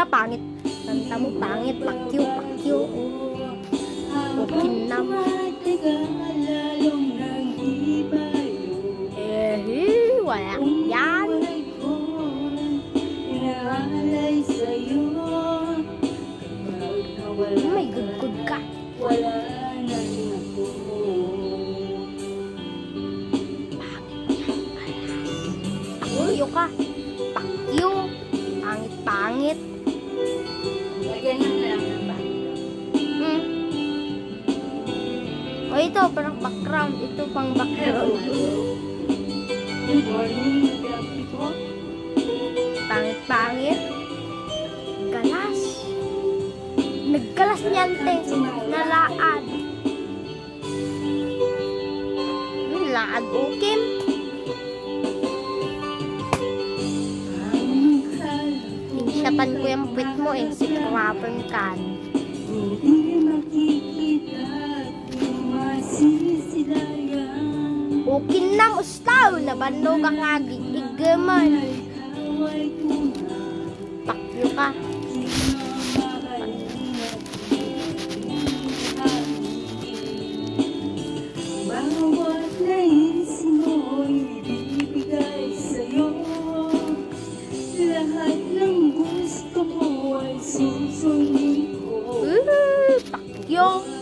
pangit. Kanta mo, pangit. Pakyo, pakyo. Ukinam. Wala yan. May good ka. Pakyo ka. Pakyo. Pangit-pangit. Lagyan na lang ng background. O ito, parang background. Ito pang background. Good morning, people. Pangit-pangit. Galas. Naggalas niyan, te. Nalaad. Laad, ukim. Pinsyapan ko yung puwit mo eh. Sikrapan kan. Hindi makikita kung masisilayan. Ukin na ustaw. Nabando ka nga gigigaman. Pakyo ka. Bawat naisin mo'y ibibigay sa'yo. Lahat ng gusto mo ay susundin ko. Pakyo.